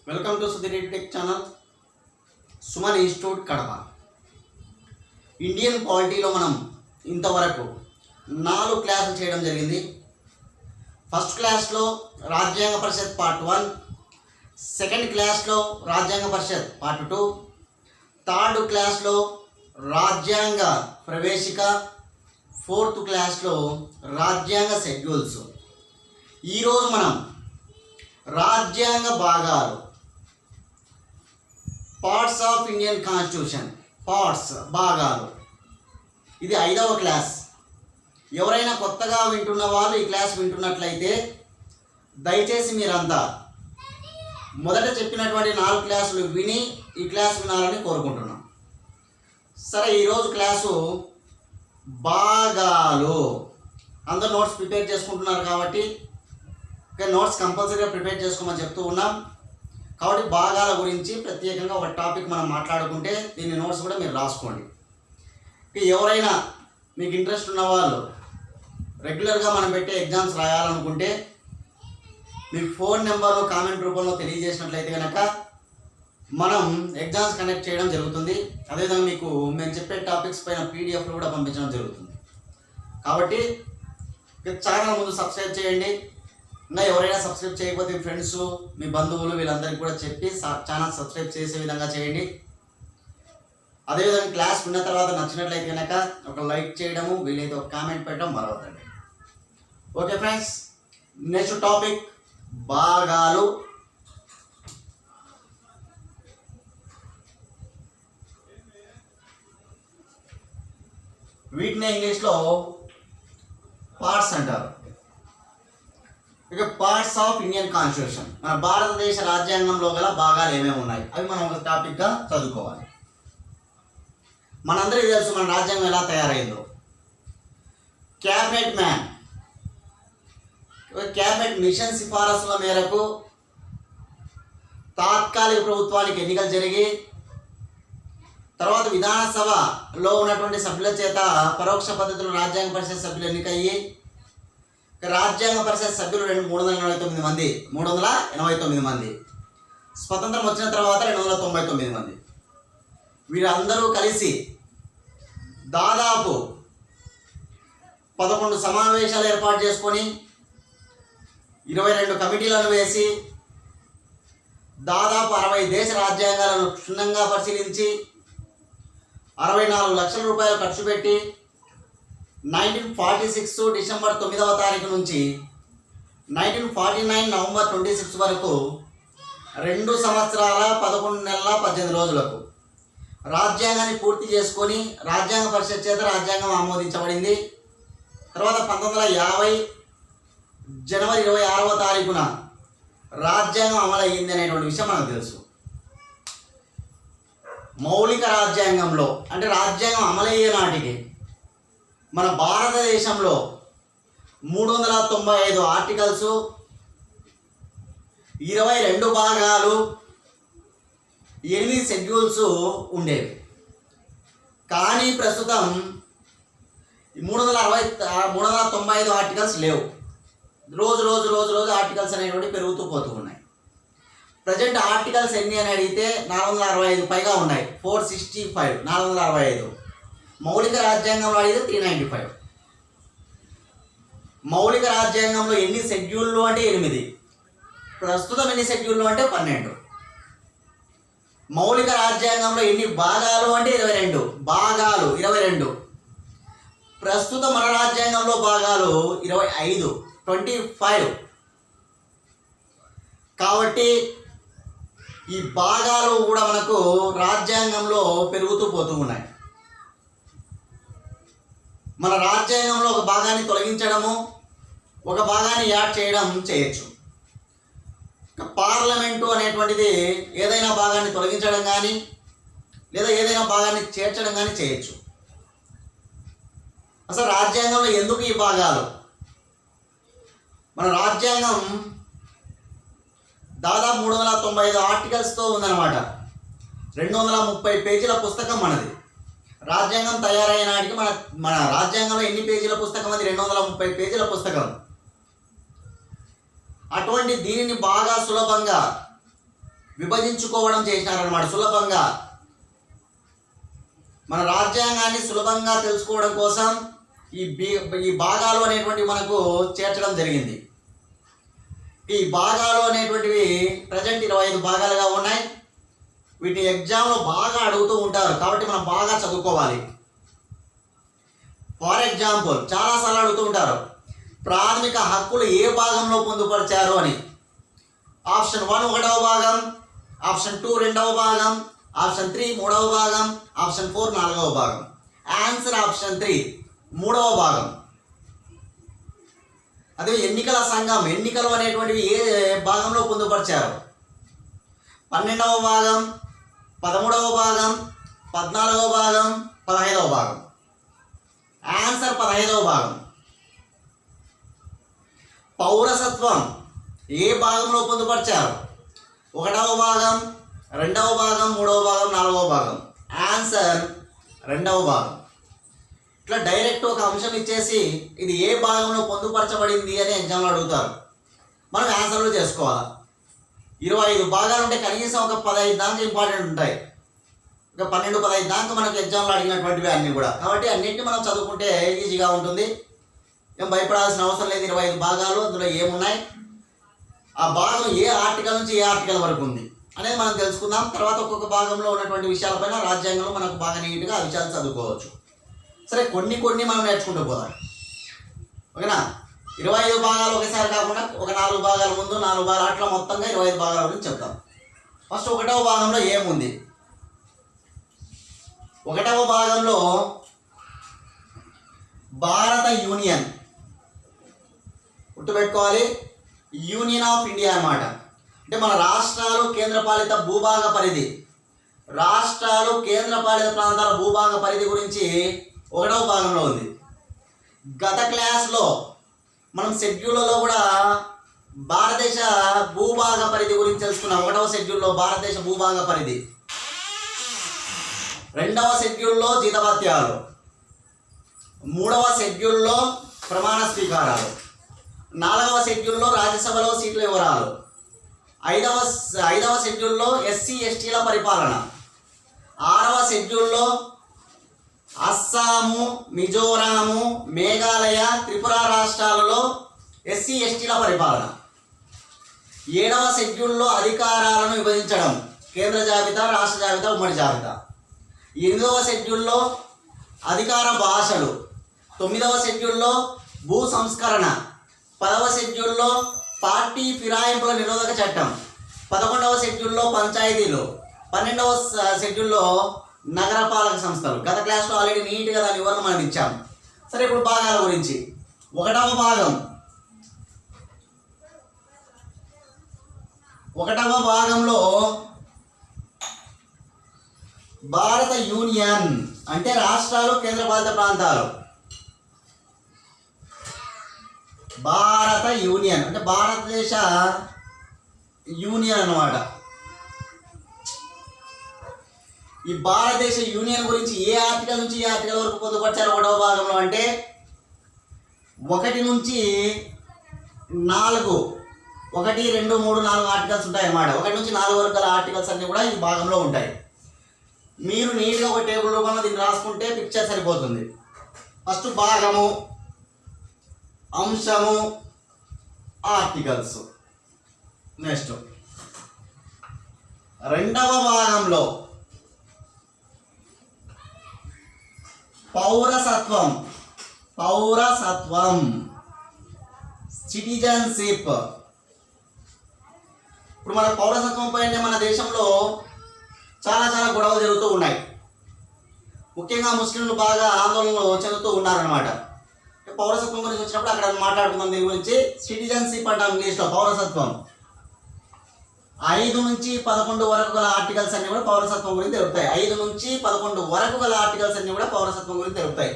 Welcome to Sudheer tech channel. Suman institute Kadapa. Indian పాలిటీలో మనం ఇంతవరకు 4 క్లాసులు చేయడం జరిగింది. ఫస్ట్ క్లాస్లో రాజ్యాంగ పరిషత్ పార్ట్ 1, సెకండ్ క్లాస్లో రాజ్యాంగ పరిషత్ పార్ట్ 2, థర్డ్ క్లాస్లో రాజ్యాంగ ప్రవేశిక, ఫోర్త్ క్లాస్లో రాజ్యాంగ షెడ్యూల్స్. ఈరోజు మనం రాజ్యాంగ భాగాలు, parts of Indian constitution, parts భాగాలు, ఇది 5వ క్లాస్. ఎవరైనా కొత్తగా వింటున్న వాళ్ళు ఈ క్లాస్ వింటున్నట్లయితే దయచేసి మీరంతా మొదట చెప్పినటువంటి 4 క్లాసులు విని ఈ క్లాస్ వినాలని కోరుకుంటున్నాం. సరే, ఈరోజు క్లాసు భాగాలు. అందరూ నోట్స్ ప్రిపేర్ చేసుకుంటున్నారు కాబట్టి నోట్స్ కంపల్సరీగా ప్రిపేర్ చేసుకోమని చెప్తూ ఉన్నాం. కాబట్టి భాగాల గురించి ప్రత్యేకంగా ఒక టాపిక్ మనం మాట్లాడుకుంటే దీని నోట్స్ కూడా మీరు రాసుకోండి. ఎవరైనా మీకు ఇంట్రెస్ట్ ఉన్న వాళ్ళు రెగ్యులర్గా మనం పెట్టే ఎగ్జామ్స్ రాయాలనుకుంటే మీ ఫోన్ నెంబర్లో కామెంట్ రూపంలో తెలియజేసినట్లయితే కనుక మనం ఎగ్జామ్స్ కండక్ట్ చేయడం జరుగుతుంది. అదేవిధంగా మీకు మేము చెప్పే టాపిక్స్ పైన పీడిఎఫ్లు కూడా పంపించడం జరుగుతుంది. కాబట్టి ఛానల్ ముందు సబ్స్క్రైబ్ చేయండి. ఇంకా ఎవరైనా సబ్స్క్రైబ్ చేయకపోతే మీ ఫ్రెండ్స్, మీ బంధువులు వీళ్ళందరికీ కూడా చెప్పి ఛానల్ సబ్స్క్రైబ్ చేసే విధంగా చేయండి. అదేవిధంగా క్లాస్ విన్న తర్వాత నచ్చినట్లయితే కనుక ఒక లైక్ చేయడము, వీలైతే ఒక కామెంట్ పెట్టడం మరవద్దండి. ఓకే ఫ్రెండ్స్, నెక్స్ట్ టాపిక్ భాగాలు. వీటిని ఇంగ్లీష్లో పార్ట్స్ అంటారు. ఇక పార్ట్స్ ఆఫ్ ఇండియన్ కాన్స్టిట్యూషన్, మన భారతదేశ రాజ్యాంగంలో గల భాగాలు ఏమేమి ఉన్నాయి అవి మనం ఒక టాపిక్గా చదువుకోవాలి. మనందరికీ తెలుసు మన రాజ్యాంగం ఎలా తయారైందో. క్యాబినెట్ మ్యాన్, క్యాబినెట్ మిషన్ సిఫారసుల మేరకు తాత్కాలిక ప్రభుత్వానికి ఎన్నికలు జరిగి తర్వాత విధానసభలో ఉన్నటువంటి సభ్యుల చేత పరోక్ష పద్ధతిలో రాజ్యాంగ పరిషత్ సభ్యులు ఎన్నికయ్యి రాజ్యాంగ పరిషత్ సభ్యులు 389 మంది, స్వతంత్రం వచ్చిన తర్వాత 299 మంది. వీరందరూ కలిసి దాదాపు 11 సమావేశాలు ఏర్పాటు చేసుకొని 22 కమిటీలను వేసి దాదాపు 60 దేశ రాజ్యాంగాలను క్షుణ్ణంగా పరిశీలించి 64 లక్షల రూపాయలు ఖర్చు పెట్టి 1946 డిసెంబర్ 9వ తారీఖు నుంచి 1949 నవంబర్ 26 వరకు 2 సంవత్సరాల 11 నెలల 18 రోజులకు రాజ్యాంగాన్ని పూర్తి చేసుకొని రాజ్యాంగ పరిషత్ చేత రాజ్యాంగం ఆమోదించబడింది. తర్వాత 1950 జనవరి 26వ తారీఖున రాజ్యాంగం అమలయ్యింది అనేటువంటి విషయం మనకు తెలుసు. మౌలిక రాజ్యాంగంలో అంటే రాజ్యాంగం అమలయ్యే నాటికి మన భారతదేశంలో 395 ఆర్టికల్స్, 22 భాగాలు, 8 షెడ్యూల్స్ ఉండేవి. కానీ ప్రస్తుతం 395 ఆర్టికల్స్ లేవు. రోజు ఆర్టికల్స్ అనేవి పెరుగుతూ పోతూ ఉన్నాయి. ప్రజెంట్ ఆర్టికల్స్ ఎన్ని అని అడిగితే 465 పైగా ఉన్నాయి. 465, 465. మౌలిక రాజ్యాంగంలో అడిగితే 395. మౌలిక రాజ్యాంగంలో ఎన్ని షెడ్యూళ్ళు అంటే 8, ప్రస్తుతం ఎన్ని షెడ్యూళ్ళు అంటే 12. మౌలిక రాజ్యాంగంలో ఎన్ని భాగాలు అంటే 22 భాగాలు, 22. ప్రస్తుతం మన రాజ్యాంగంలో భాగాలు 25. కాబట్టి ఈ భాగాలు కూడా మనకు రాజ్యాంగంలో పెరుగుతూ పోతూ ఉన్నాయి. మన రాజ్యాంగంలో ఒక భాగాన్ని తొలగించడము, ఒక భాగాన్ని యాడ్ చేయడం చేయొచ్చు. పార్లమెంటు అనేటువంటిది ఏదైనా భాగాన్ని తొలగించడం కానీ లేదా ఏదైనా భాగాన్ని చేర్చడం కానీ చేయొచ్చు. అసలు రాజ్యాంగంలో ఎందుకు ఈ భాగాలు? మన రాజ్యాంగం దాదాపు 395 ఆర్టికల్స్తో ఉందన్నమాట. 230 పేజీల పుస్తకం మనది. రాజ్యాంగం తయారైన నాటికి మన రాజ్యాంగంలో ఎన్ని పేజీల పుస్తకం? అది 230 పేజీల పుస్తకం. అటువంటి దీనిని బాగా సులభంగా విభజించుకోవడం చేసినారన్నమాట సులభంగా. మన రాజ్యాంగాన్ని సులభంగా తెలుసుకోవడం కోసం ఈ భాగాలు అనేటువంటివి మనకు చేర్చడం జరిగింది. ఈ భాగాలు అనేటువంటివి ప్రజెంట్ 25 భాగాలుగా ఉన్నాయి. వీటిని ఎగ్జామ్లో బాగా అడుగుతూ ఉంటారు కాబట్టి మనం బాగా చదువుకోవాలి. ఫర్ ఎగ్జాంపుల్ చాలాసార్లు అడుగుతూ ఉంటారు, ప్రాథమిక హక్కులు ఏ భాగంలో పొందుపరిచారు అని. ఆప్షన్ 1 1వ భాగం, ఆప్షన్ 2 2వ భాగం, ఆప్షన్ 3 3వ భాగం, ఆప్షన్ 4 4వ భాగం. ఆన్సర్ ఆప్షన్ 3 3వ భాగం. అదే ఎన్నికల సంఘం ఎన్నికలు అనేటువంటివి ఏ భాగంలో పొందుపరిచారు? 12వ భాగం, 13వ భాగం, 14వ భాగం, 15వ భాగం. ఆన్సర్ 15వ భాగం. పౌరసత్వం ఏ భాగంలో పొందుపరిచారు? 1వ భాగం, 2వ భాగం, 3వ భాగం, 4వ భాగం. ఆన్సర్ 2వ భాగం. ఇట్లా డైరెక్ట్ ఒక అంశం ఇచ్చేసి ఇది ఏ భాగంలో పొందుపరచబడింది అని ఎగ్జామ్లో అడుగుతారు. మనం ఆన్సర్లు చేసుకోవాలి. 25 భాగాలు ఉంటే కనీసం ఒక 15 దాకా ఇంపార్టెంట్ ఉంటాయి. ఒక 12 15 దాకా మనకు ఎగ్జామ్లో అడిగినటువంటివి అన్నీ కూడా. కాబట్టి అన్నింటినీ మనం చదువుకుంటే ఈజీగా ఉంటుంది. ఏం భయపడాల్సిన అవసరం లేదు. 25 భాగాలు, అందులో ఏమున్నాయి, ఆ భాగం ఏ ఆర్టికల్ నుంచి ఏ ఆర్టికల్ వరకు ఉంది అనేది మనం తెలుసుకుందాం. తర్వాత ఒక్కొక్క భాగంలో ఉన్నటువంటి విషయాలపైన రాజ్యాంగంలో మనకు బాగా నీట్గా ఆ విషయాలు చదువుకోవచ్చు. సరే, కొన్ని మనం నేర్చుకుంటూ పోదాం. ఓకేనా? 25 భాగాలు ఒకేసారి కాకుండా ఒక 4 భాగాల ముందు 4 భాగాలు అట్లా మొత్తంగా 25 భాగాల గురించి చెప్తాం. ఫస్ట్ 1వ భాగంలో ఏముంది? 1వ భాగంలో భారత యూనియన్, గుర్తుపెట్టుకోవాలి, యూనియన్ ఆఫ్ ఇండియా అన్నమాట. అంటే మన రాష్ట్రాలు కేంద్రపాలిత భూభాగ పరిధి, రాష్ట్రాలు కేంద్రపాలిత ప్రాంతాల భూభాగ పరిధి గురించి 1వ భాగంలో ఉంది. గత క్లాస్లో మనం షెడ్యూల్లో కూడా భారతదేశ భూభాగ పరిధి గురించి తెలుసుకున్నాం. 1వ షెడ్యూల్లో భారతదేశ భూభాగ పరిధి, 2వ షెడ్యూల్లో జీతభత్యాలు, 3వ షెడ్యూల్లో ప్రమాణ స్వీకారాలు, 4వ షెడ్యూల్లో రాజ్యసభలో సీట్ల వివరాలు, 5వ షెడ్యూల్లో ఎస్సీ ఎస్టీల పరిపాలన, 6వ షెడ్యూల్లో అస్సాము, మిజోరాము, మేఘాలయ, త్రిపుర రాష్ట్రాలలో ఎస్సీ ఎస్టీల పరిపాలన, 7వ షెడ్యూల్లో అధికారాలను విభజించడం, కేంద్ర జాబితా, రాష్ట్ర జాబితా, ఉమ్మడి జాబితా, 8వ షెడ్యూల్లో అధికార భాషలు, 9వ షెడ్యూల్లో భూ సంస్కరణ, 10వ షెడ్యూల్లో పార్టీ ఫిరాయింపుల నిరోధక చట్టం, 11వ షెడ్యూల్లో పంచాయతీలు, 12వ షెడ్యూల్లో నగరపాలక సంస్థలు. గత క్లాస్లో ఆల్రెడీ నీట్గా దాని వివరణ మనం ఇచ్చాం. సరే, ఇప్పుడు భాగాల గురించి. 1వ భాగం, 1వ భాగంలో భారత యూనియన్ అంటే రాష్ట్రాలు కేంద్రపాలిత ప్రాంతాలు. భారత యూనియన్ అంటే భారతదేశ యూనియన్ అన్నమాట. ఈ భారతదేశ యూనియన్ గురించి ఏ ఆర్టికల్ నుంచి ఏ ఆర్టికల్ వరకు పొందుపరిచారు 1వ భాగంలో అంటే 1 నుంచి 4, 1 2 3 4 ఆర్టికల్స్ ఉంటాయి అన్నమాట. 1 నుంచి 4 వరకు గల ఆర్టికల్స్ అన్నీ కూడా ఈ భాగంలో ఉంటాయి. మీరు నీట్గా ఒక టేబుల్ రూపంలో దీన్ని రాసుకుంటే పిక్చర్ సరిపోతుంది. ఫస్ట్ భాగము, అంశము, ఆర్టికల్స్. నెక్స్ట్ 2వ భాగంలో పౌరసత్వం, సిటిజన్షిప్. ఇప్పుడు మన పౌరసత్వం పైన మన దేశంలో చాలా గొడవలు జరుగుతూ ఉన్నాయి. ముఖ్యంగా ముస్లింలు బాగా ఆందోళనలు చెందుతూ ఉన్నారనమాట. పౌరసత్వం గురించి వచ్చినప్పుడు అక్కడ మాట్లాడుకుందాం దీని గురించి. సిటిజన్షిప్ అంటాం ఇంగ్లీష్లో, పౌరసత్వం. 5 నుంచి 11 వరకు గల ఆర్టికల్స్ అన్ని కూడా పౌరసత్వం గురించి తెలుపుతాయి. 5 నుంచి 11 వరకు గల ఆర్టికల్స్ అన్ని కూడా పౌరసత్వం గురించి తెలుపుతాయి.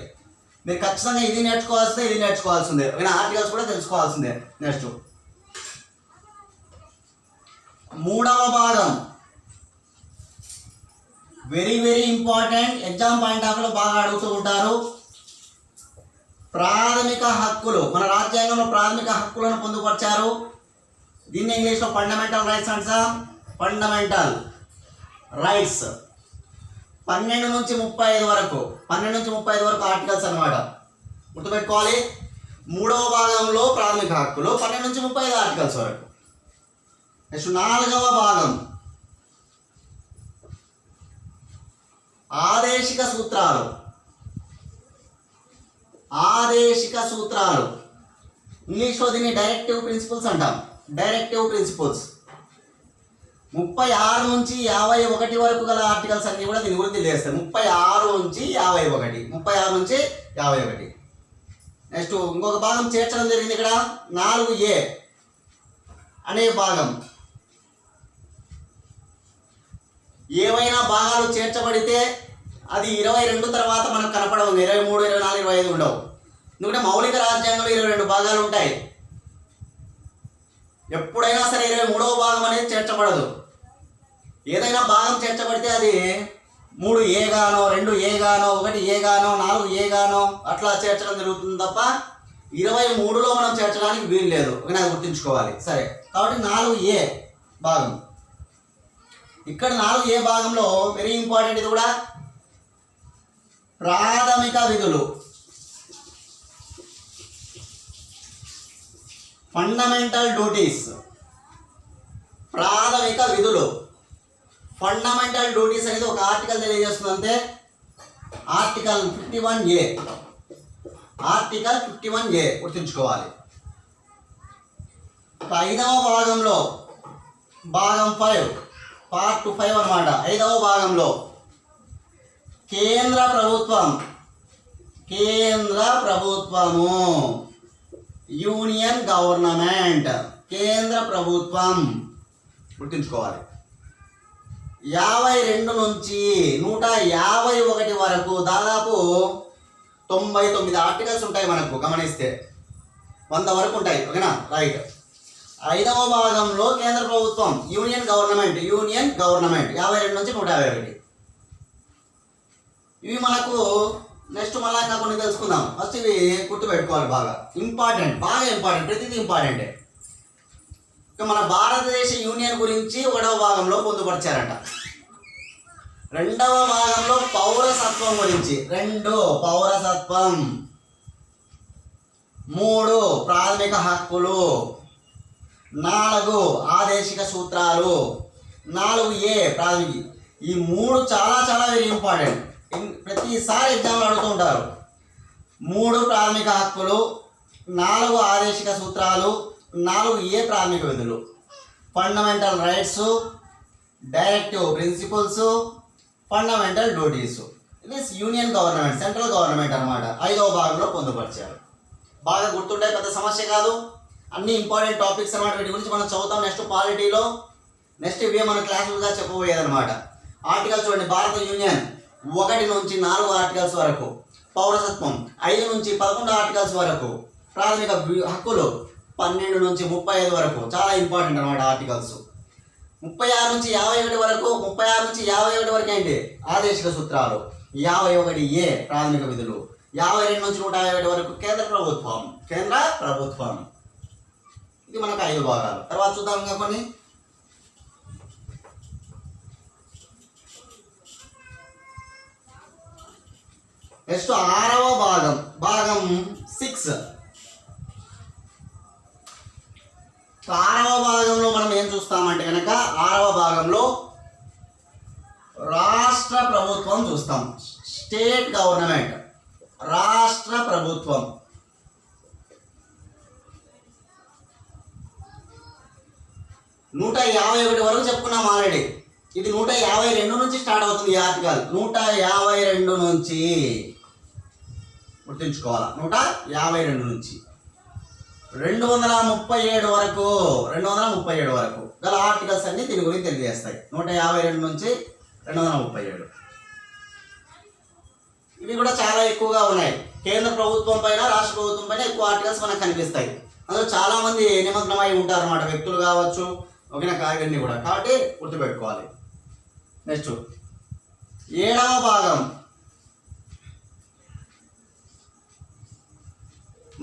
మీరు ఖచ్చితంగా ఇది నేర్చుకోవాల్సిందే, ఇది నేర్చుకోవాల్సిందే, ఆర్టికల్స్ కూడా తెలుసుకోవాల్సిందే. నెక్స్ట్ 3వ భాగం, very important, exam point of లో బాగా అడుగుతూ ఉంటారు. ప్రాథమిక హక్కులు. మన రాజ్యాంగంలో ప్రాథమిక హక్కులను పొందుపరిచారు. దీన్ని ఇంగ్లీష్లో ఫండమెంటల్ రైట్స్ అంటాం. Fundamental rights. 12 నుంచి 35 వరకు, 12 నుంచి 35 వరకు ఆర్టికల్స్ అన్నమాట, గుర్తుపెట్టుకోవాలి. 3వ భాగంలో ప్రాథమిక హక్కులు, 12 నుంచి 35 ఆర్టికల్స్ వరకు. నెక్స్ట్ 4వ భాగం ఆదేశిక సూత్రాలు. ఆదేశిక సూత్రాలు ఇంగ్లీష్లో దీన్ని డైరెక్టివ్ ప్రిన్సిపల్స్ అంటాం. డైరెక్టివ్ ప్రిన్సిపల్స్ 36 నుంచి 51 వరకు గల ఆర్టికల్స్ అన్ని కూడా దీని గురించి తెలియస్తాయి. 36 నుంచి 51, 36 నుంచి 51. నెక్స్ట్ ఇంకొక భాగం చేర్చడం జరిగింది ఇక్కడ, 4A అనే భాగం. ఏవైనా భాగాలు చేర్చబడితే అది 22 తర్వాత మనకు కనపడవు, 23, 24, 25 ఉండవు. ఎందుకంటే మౌలిక రాజ్యాంగంలో 22 భాగాలు ఉంటాయి. ఎప్పుడైనా సరే 23వ భాగం అనేది చేర్చబడదు. ఏదైనా భాగం చేర్చబడితే అది 3A గానో, 2A గానో, 1A గానో, 4A గానో అట్లా చేర్చడం జరుగుతుంది తప్ప 23లో మనం చేర్చడానికి వీలు లేదు, నాకు గుర్తుంచుకోవాలి. సరే, కాబట్టి 4A భాగం. ఇక్కడ 4A భాగంలో వెరీ ఇంపార్టెంట్ ఇది కూడా, ప్రాథమిక విధులు, ఫండమెంటల్ డ్యూటీస్. ప్రాథమిక విధులు, ఫండమెంటల్ డ్యూటీస్ అనేది ఒక ఆర్టికల్ తెలియజేస్తుంది అంతే. ఆర్టికల్ 51A, ఆర్టికల్ 51A గుర్తుంచుకోవాలి. 5వ భాగంలో భాగం 5 పార్ట్ 5 అన్నమాట. 5వ భాగంలో కేంద్ర ప్రభుత్వం, కేంద్ర ప్రభుత్వము, యూనియన్ గవర్నమెంట్, కేంద్ర ప్రభుత్వం గుర్తుంచుకోవాలి. 52 నుంచి 151 వరకు దాదాపు 99 ఆర్టికల్స్ ఉంటాయి మనకు, గమనిస్తే 100 వరకు ఉంటాయి. ఓకేనా, రైట్. 5వ భాగంలో కేంద్ర ప్రభుత్వం, యూనియన్ గవర్నమెంట్, యూనియన్ గవర్నమెంట్ 52 నుంచి 151. ఇవి మనకు నెక్స్ట్ మళ్ళీ ఇంకా కొన్ని తెలుసుకుందాం. ఫస్ట్ ఇవి గుర్తుపెట్టుకోవాలి, బాగా ఇంపార్టెంట్, బాగా ఇంపార్టెంట్, ప్రతిదీ ఇంపార్టెంటే. ఇక మన భారతదేశ యూనియన్ గురించి 1వ భాగంలో పొందుపరిచారంట. 2వ భాగంలో పౌరసత్వం గురించి, 2 పౌరసత్వం, 3 ప్రాథమిక హక్కులు, 4 ఆదేశిక సూత్రాలు, 4A ప్రాథమిక. ఈ 3 చాలా చాలా వెరీ ఇంపార్టెంట్, ప్రతిసారి ఎగ్జామ్లో అడుగుతూ ఉంటారు. 3 ప్రాథమిక హక్కులు, 4 ఆదేశిక సూత్రాలు, 4A ప్రాథమిక విధులు, fundamental rights, directive principles, fundamental duties. ఇది యూనియన్ గవర్నమెంట్, సెంట్రల్ గవర్నమెంట్ అన్నమాట. 5వ భాగంలో పొందుపరిచారు. బాగా గుర్తుండే, పెద్ద సమస్య కాదు, అన్ని ఇంపార్టెంట్ టాపిక్స్ అన్నమాట. వీటి గురించి మనం చదువుతాం నెక్స్ట్ పాలిటీలో. నెక్స్ట్ ఇవే మన క్లాసులుగా చెప్పబోయేది అనమాట. ఆర్టికల్స్ చూడండి, భారత యూనియన్ 1 నుంచి 4 ఆర్టికల్స్ వరకు, పౌరసత్వం 5 నుంచి 11 ఆర్టికల్స్ వరకు, ప్రాథమిక హక్కులు 12 నుంచి 35 వరకు, చాలా ఇంపార్టెంట్ అనమాట ఆర్టికల్స్. 36 నుంచి 51 వరకు, 36 నుంచి 51 వరకు ఏంటి ఆదేశిక సూత్రాలు, 51A ప్రాథమిక విధులు, 52 నుంచి 151 వరకు కేంద్ర ప్రభుత్వం, కేంద్ర ప్రభుత్వం. ఇది మనకు 5 భాగాలు. తర్వాత చూద్దాం ఇంకా కొన్ని. నెక్స్ట్ 6వ భాగం, భాగం 6. 6వ భాగంలో మనం ఏం చూస్తామంటే కనుక, 6వ భాగంలో రాష్ట్ర ప్రభుత్వం చూస్తాం, స్టేట్ గవర్నమెంట్, రాష్ట్ర ప్రభుత్వం. నూట 51 వరకు చెప్పుకున్నాం ఆల్రెడీ. ఇది 152 నుంచి స్టార్ట్ అవుతుంది ఈ ఆర్టికల్. 152 నుంచి గుర్తుంచుకోవాలా, 152 నుంచి 237 వరకు, 237 వరకు గల ఆర్టికల్స్ అన్ని దీని గురించి తెలియజేస్తాయి. 152 నుంచి 237. ఇవి కూడా చాలా ఎక్కువగా ఉన్నాయి. కేంద్ర ప్రభుత్వం పైన, రాష్ట్ర ప్రభుత్వం పైన ఎక్కువ ఆర్టికల్స్ మనకు కనిపిస్తాయి. అందులో చాలా మంది నిమగ్నమై ఉంటారు అన్నమాట, వ్యక్తులు కావచ్చు, ఓకేనా, ఇవన్నీ కూడా. కాబట్టి గుర్తుపెట్టుకోవాలి. నెక్స్ట్ 7వ భాగం,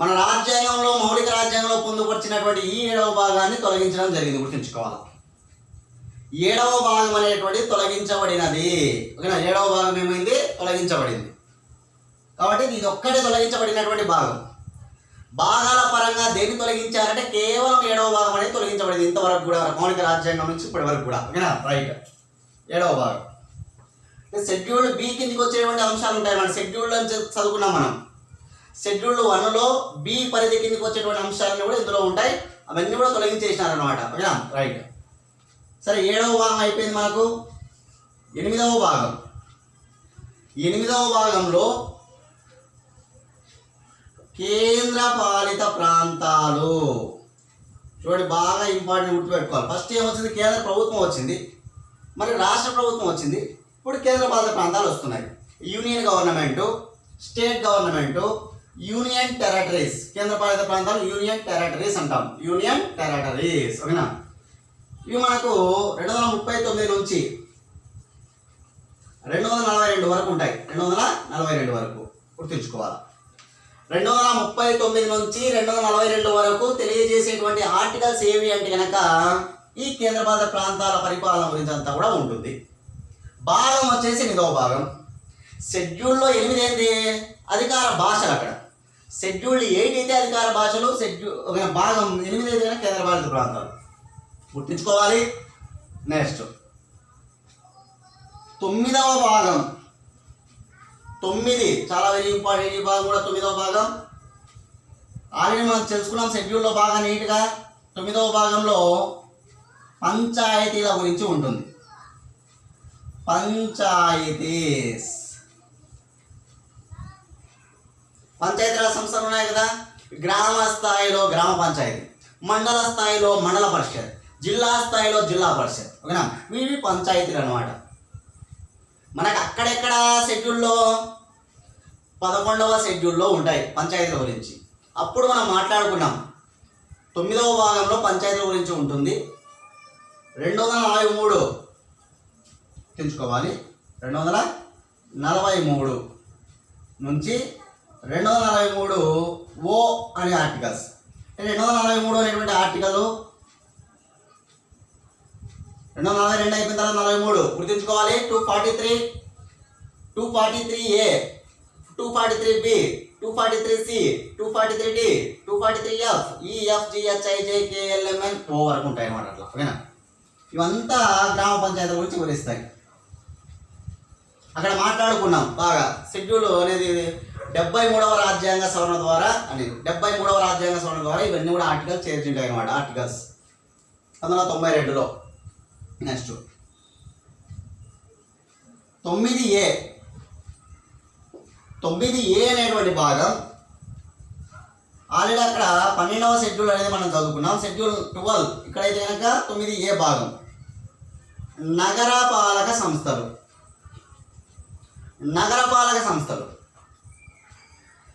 మన రాజ్యాంగంలో, మౌలిక రాజ్యాంగంలో పొందుపరిచినటువంటి ఈ 7వ భాగాన్ని తొలగించడం జరిగింది, గుర్తుంచుకోవాలి. ఏడవ భాగం అనేటువంటిది తొలగించబడినది. ఓకేనా, ఏడవ భాగం ఏమైంది, తొలగించబడింది. కాబట్టి ఇది ఒక్కటే తొలగించబడినటువంటి భాగం. భాగాల పరంగా దేన్ని తొలగించారంటే కేవలం ఏడవ భాగం అనేది తొలగించబడింది ఇంతవరకు కూడా, మౌలిక రాజ్యాంగం నుంచి ఇప్పటి వరకు కూడా. ఓకేనా, రైట్. ఏడవ భాగం షెడ్యూల్ బి కిందికి వచ్చేటువంటి అంశాలు ఉంటాయి. మన షెడ్యూల్ చదువుకున్నాం మనం. షెడ్యూల్ 1లో బి పరిధి కిందికి వచ్చేటువంటి అంశాలన్నీ కూడా ఇందులో ఉంటాయి. అవన్నీ కూడా తొలగించేసినారనమాట. ఓకేనా, రైట్. సరే, ఏడవ భాగం అయిపోయింది. మనకు ఎనిమిదవ భాగం. ఎనిమిదవ భాగంలో కేంద్ర పాలిత ప్రాంతాలు. చూడండి, బాగా ఇంపార్టెంట్ గుర్తుపెట్టుకోవాలి. ఫస్ట్ ఏమొచ్చింది, కేంద్ర ప్రభుత్వం వచ్చింది, మరి రాష్ట్ర ప్రభుత్వం వచ్చింది, ఇప్పుడు కేంద్ర పాలిత ప్రాంతాలు వస్తున్నాయి. Union government, state government, union territories. కేంద్ర పాలిత ప్రాంతాలు యూనియన్ టెరిటరీస్ అంటాం, యూనియన్ టెరిటరీస్. ఓకేనా, ఇవి మనకు 239 నుంచి 242 వరకు ఉంటాయి. 242 వరకు గుర్తుంచుకోవాలి. 239 నుంచి 242 వరకు తెలియజేసేటువంటి ఆర్టికల్స్ ఏవి అంటే కనుక ఈ కేంద్రపాలిత ప్రాంతాల పరిపాలన గురించి అంతా కూడా ఉంటుంది. భాగం వచ్చేసి 8వ భాగం. షెడ్యూల్లో 8 ఏంటి, అధికార భాషలు. అక్కడ షెడ్యూల్ 8 అయితే అధికార భాషలు, భాగం 8 అయితే కేంద్రపాలిత ప్రాంతాలు గుర్తుంచుకోవాలి. నెక్స్ట్ 9వ భాగం. 9 చాలా వెరీ ఇంపార్టెంట్. ఈ భాగం కూడా 9వ భాగం. ఆల్రెడీ మనం తెలుసుకున్నాం షెడ్యూల్లో బాగా నీట్గా. 9వ భాగంలో పంచాయతీల గురించి ఉంటుంది. పంచాయతీస్, పంచాయతీరాజ్ సంస్థలు ఉన్నాయి కదా. గ్రామ స్థాయిలో గ్రామ పంచాయతీ, మండల స్థాయిలో మండల పరిషత్, జిల్లా స్థాయిలో జిల్లా పరిషత్. ఓకేనా, ఇవి పంచాయతీలు అన్నమాట. మనకు అక్కడెక్కడ షెడ్యూల్లో 11వ షెడ్యూల్లో ఉంటాయి పంచాయతీల గురించి. అప్పుడు మనం మాట్లాడుకున్నాం. 9వ భాగంలో పంచాయతీల గురించి ఉంటుంది. 243 తెచ్చుకోవాలి. 243 నుంచి 243 ఓ అనే ఆర్టికల్స్. 243 అనేటువంటి ఆర్టికల్ 242 అయిపోయిన తర్వాత 43 గుర్తుంచుకోవాలి. 243, 243A, 243B, 243C, 243D, 243F, EFGHIJKLMN వరకు ఉంటాయి అన్నమాట. అట్లా. ఓకేనా, ఇవంతా గ్రామ పంచాయతీల గురించి వివరిస్తాయి. అక్కడ మాట్లాడుకున్నాం బాగా. షెడ్యూల్ అనేది 73వ రాజ్యాంగ సవరణ ద్వారా అనేది 73వ రాజ్యాంగ సవరణ ద్వారా ఇవన్నీ కూడా ఆర్టికల్స్ చేర్చుంటాయి అన్నమాట. ఆర్టికల్స్ 1992లో. Next 9A. 9A అనేటువంటి భాగం ఆల్రెడీ అక్కడ 12వ షెడ్యూల్ అనేది మనం చదువుకున్నాం. షెడ్యూల్ 12 ఇక్కడైతే కనుక 9A భాగం నగరపాలక సంస్థలు. నగరపాలక సంస్థలు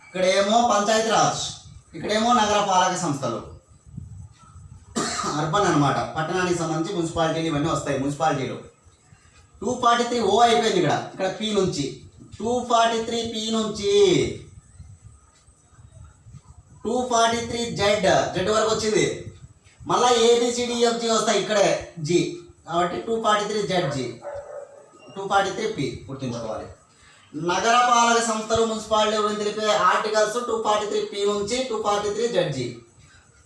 ఇక్కడేమో పంచాయతీరాజ్, ఇక్కడేమో నగరపాలక సంస్థలు. అర్బన్ అనమాట, పట్టణానికి సంబంధించి మున్సిపాలిటీలు ఇవన్నీ వస్తాయి. మున్సిపాలిటీలు 243O అయిపోయింది. ఇక్కడ పి నుంచి 243P నుంచి 243Z వరకు వచ్చింది. మళ్ళీ ABCDEFG వస్తాయి ఇక్కడే జి, కాబట్టి 243ZG, 243P గుర్తుంచుకోవాలి. నగరపాలక సంస్థలు మున్సిపాలిటీ గురించి తెలిపే ఆర్టికల్స్ 243P నుంచి 243ZG.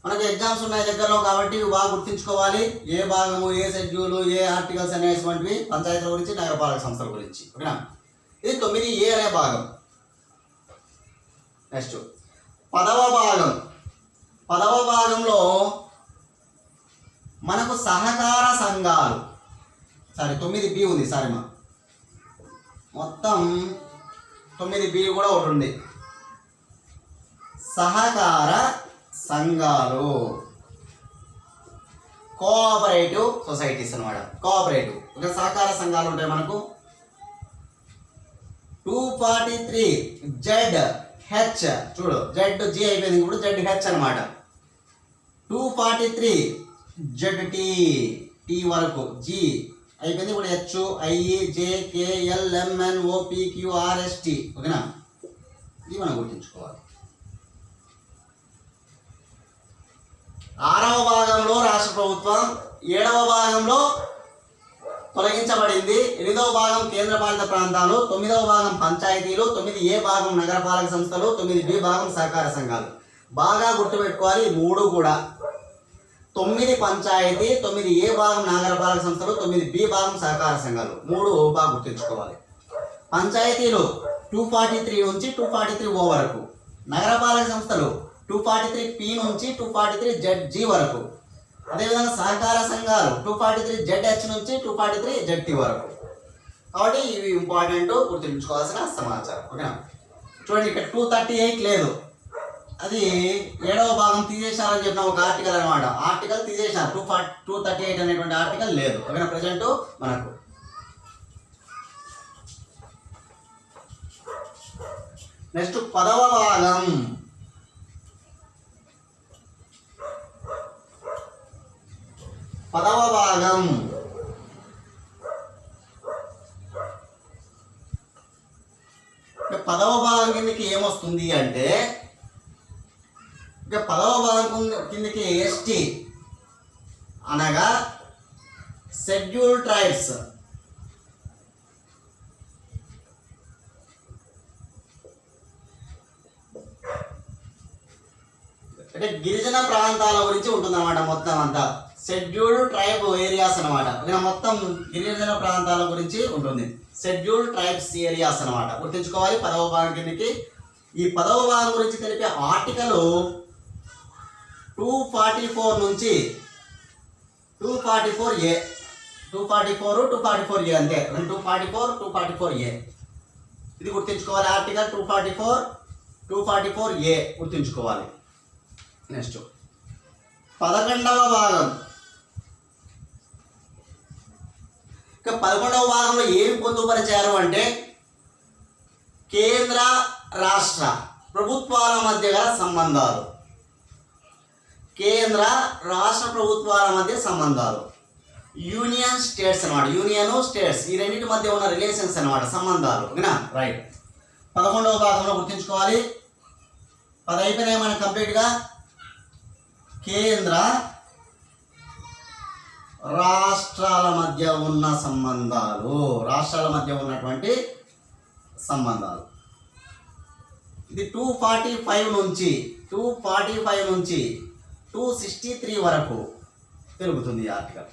మనకి ఎగ్జామ్స్ ఉన్నాయి దగ్గరలో కాబట్టి ఇవి బాగా గుర్తుంచుకోవాలి. ఏ భాగము, ఏ షెడ్యూలు, ఏ ఆర్టికల్స్ అనేటువంటివి పంచాయతీల గురించి, నగరపాలక సంస్థల గురించి. ఓకేనా, ఇది 9A అనే భాగం. నెక్స్ట్ 10వ భాగం. 10వ భాగంలో మనకు సహకార సంఘాలు. 9B ఉంది. మొత్తం 9B కూడా ఒకటి ఉంది. సహకార సంఘాలు, కోఆపరేటివ్ సొసైటీస్ అన్నమాట. కోఆపరేటివ్ ఒక సహకార సంఘాలు ఉంటాయి మనకు. 243ZH చూడు, ZG అయిపోయింది, ఇప్పుడు ZH అనమాట. 243ZT, T వరకు, G అయిపోయింది, ఇప్పుడు HIEJKLMNOPQRST. ఓకేనా, ఇది మనం గుర్తుంచుకోవాలి. 6వ భాగంలో రాష్ట్ర ప్రభుత్వం, 7వ భాగంలో తొలగించబడింది. 8వ భాగం కేంద్రపాలిత ప్రాంతాలు, 9వ భాగం పంచాయతీలు, 9A భాగం నగరపాలక సంస్థలు, 9B భాగం సహకార సంఘాలు. బాగా గుర్తుపెట్టుకోవాలి ఈ మూడు కూడా. 9 పంచాయతీ, 9A భాగం నగరపాలక సంస్థలు, 9B భాగం సహకార సంఘాలు. మూడు బాగా గుర్తుంచుకోవాలి. పంచాయతీలు 243 నుంచి 243O వరకు, నగరపాలక సంస్థలు 243P నుంచి 243ZG వరకు, అదేవిధంగా సహకార సంఘాలు 243ZH నుంచి 243ZT వరకు. కాబట్టి ఇవి ఇంపార్టెంట్ గుర్తుంచుకోవాల్సిన సమాచారం. ఓకేనా? చూడండి ఇక్కడ 238 లేదు, అది 7వ భాగం తీసేశారని చెప్పిన ఒక ఆర్టికల్ అనమాట. ఆర్టికల్ తీసేశారు, 238 అనేటువంటి ఆర్టికల్ లేదు. ఓకేనా? ప్రజెంట్ మనకు నెక్స్ట్ 10వ భాగం. 10వ భాగం పదవ భాగం కిందకి ఏమొస్తుంది అంటే, ఇక 10వ భాగం కిందకి ఎస్టీ అనగా షెడ్యూల్ ట్రైబ్స్. అంటే గిరిజన ప్రాంతాల గురించి ఉంటుందన్నమాట మొత్తం అంతా. షెడ్యూల్డ్ ట్రైబ్ ఏరియాస్ అనమాట. మొత్తం గిరిజన ప్రాంతాల గురించి ఉంటుంది. షెడ్యూల్డ్ ట్రైబ్స్ ఏరియాస్ అనమాట. గుర్తుంచుకోవాలి 10వ భాగం కిందకి. ఈ 10వ భాగం గురించి తెలిపే ఆర్టికల్ 244 నుంచి 244A, 244A అంతే. 244A ఇది గుర్తుంచుకోవాలి. ఆర్టికల్ 244A గుర్తుంచుకోవాలి. నెక్స్ట్ 11వ భాగం. ఇక 11వ భాగంలో ఏమి పొందుపరిచారు అంటే, కేంద్ర రాష్ట్ర ప్రభుత్వాల మధ్య గల సంబంధాలు, కేంద్ర రాష్ట్ర ప్రభుత్వాల మధ్య సంబంధాలు, యూనియన్ స్టేట్స్ అనమాట. యూనియన్ స్టేట్స్ ఈ రెండింటి మధ్య ఉన్న రిలేషన్స్ అనమాట, సంబంధాలు. ఓకేనా? రైట్. 11వ భాగంలో గుర్తుంచుకోవాలి. 10 అయిపోయినాయి మనకు కంప్లీట్గా. కేంద్ర రాష్ట్రాల మధ్య ఉన్న సంబంధాలు, రాష్ట్రాల మధ్య ఉన్నటువంటి సంబంధాలు. ఇది 245 నుంచి 263 వరకు తెలుగుతుంది ఈ ఆర్టికల్.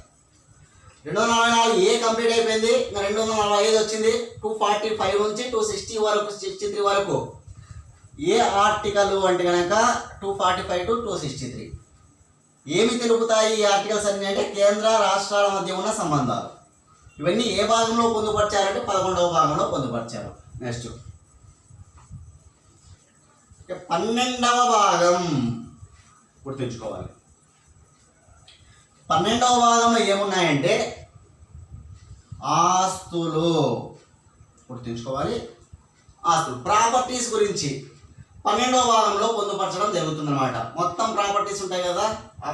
244 ఏ కంప్లీట్ అయిపోయింది, ఇంకా 245 వచ్చింది. 245 నుంచి 260 వరకు, 63 వరకు ఏ ఆర్టికల్ అంటే కనుక 245 to 263. ఏమి తెలుపుతాయి ఈ ఆర్టికల్స్ అన్నీ అంటే, కేంద్ర రాష్ట్రాల మధ్య ఉన్న సంబంధాలు. ఇవన్నీ ఏ భాగంలో పొందుపరిచారంటే 11వ భాగంలో పొందుపరిచారు. నెక్స్ట్ 12వ భాగం గుర్తుంచుకోవాలి. 12వ భాగంలో ఏమున్నాయంటే ఆస్తులు. గుర్తుంచుకోవాలి, ఆస్తులు, ప్రాపర్టీస్ గురించి 12వ భాగంలో పొందుపరచడం జరుగుతుందన్నమాట. మొత్తం ప్రాపర్టీస్ ఉంటాయి కదా,